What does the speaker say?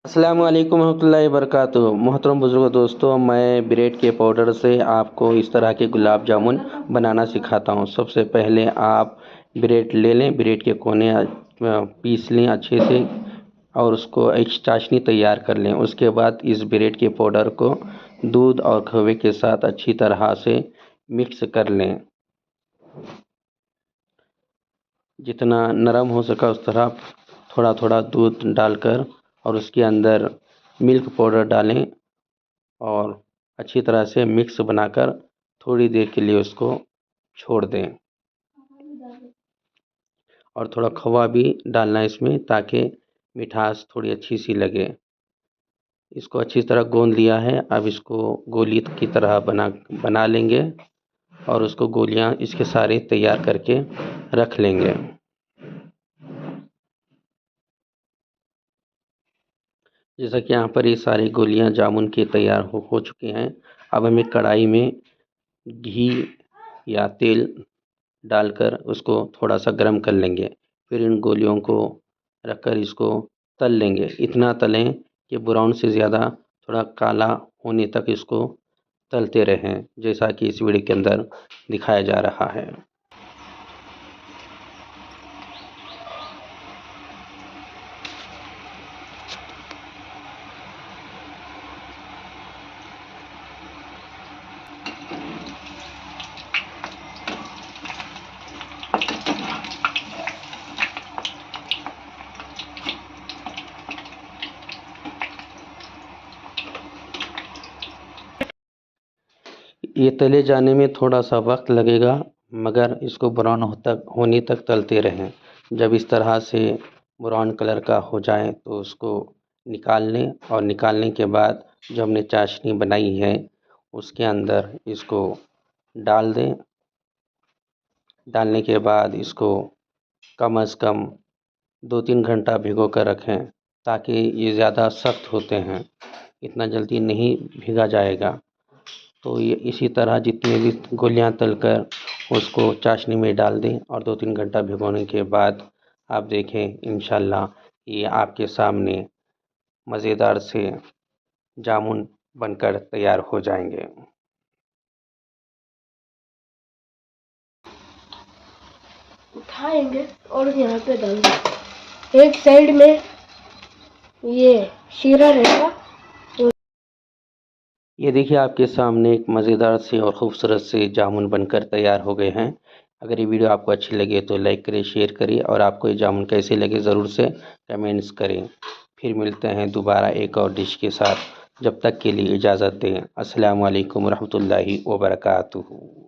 अस्सलामु अलैकुम रहमतुल्लाहि वबरकातुहू। मोहतरम बुजुर्ग दोस्तों, मैं ब्रेड के पाउडर से आपको इस तरह के गुलाब जामुन बनाना सिखाता हूँ। सबसे पहले आप ब्रेड ले लें, ब्रेड के कोने पीस लें अच्छे से और उसको एक चाशनी तैयार कर लें। उसके बाद इस ब्रेड के पाउडर को दूध और खोए के साथ अच्छी तरह से मिक्स कर लें। जितना नरम हो सका उस तरह थोड़ा थोड़ा दूध डालकर और उसके अंदर मिल्क पाउडर डालें और अच्छी तरह से मिक्स बनाकर थोड़ी देर के लिए उसको छोड़ दें। और थोड़ा खोआ भी डालना है इसमें, ताकि मिठास थोड़ी अच्छी सी लगे। इसको अच्छी तरह गूंद लिया है। अब इसको गोली की तरह बना लेंगे और उसको गोलियां इसके सारे तैयार करके रख लेंगे। जैसा कि यहाँ पर ये सारी गोलियां जामुन की तैयार हो चुकी हैं। अब हमें कढ़ाई में घी या तेल डालकर उसको थोड़ा सा गर्म कर लेंगे। फिर इन गोलियों को रखकर इसको तल लेंगे। इतना तलें कि ब्राउन से ज़्यादा थोड़ा काला होने तक इसको तलते रहें, जैसा कि इस वीडियो के अंदर दिखाया जा रहा है। ये तले जाने में थोड़ा सा वक्त लगेगा, मगर इसको ब्राउन होने तक तलते रहें। जब इस तरह से ब्राउन कलर का हो जाए तो उसको निकाल लें और निकालने के बाद जो हमने चाशनी बनाई है उसके अंदर इसको डाल दें। डालने के बाद इसको कम से कम 2-3 घंटा भिगो कर रखें, ताकि ये ज़्यादा सख्त होते हैं, इतना जल्दी नहीं भीगा जाएगा। तो ये इसी तरह जितनी भी गोलियां तलकर उसको चाशनी में डाल दें और 2-3 घंटा भिगोने के बाद आप देखें इंशाल्लाह ये आपके सामने मज़ेदार से जामुन बनकर तैयार हो जाएंगे। उठाएंगे और यहाँ पे डालेंगे। एक साइड में ये शीरा रहेगा। ये देखिए आपके सामने एक मज़ेदार से और ख़ूबसूरत से जामुन बनकर तैयार हो गए हैं। अगर ये वीडियो आपको अच्छी लगे तो लाइक करें, शेयर करें और आपको ये जामुन कैसे लगे ज़रूर से कमेंट्स करें। फिर मिलते हैं दोबारा एक और डिश के साथ। जब तक के लिए इजाज़त दें। अस्सलामु अलैकुम रहमतुल्लाहि व बरकातुहू।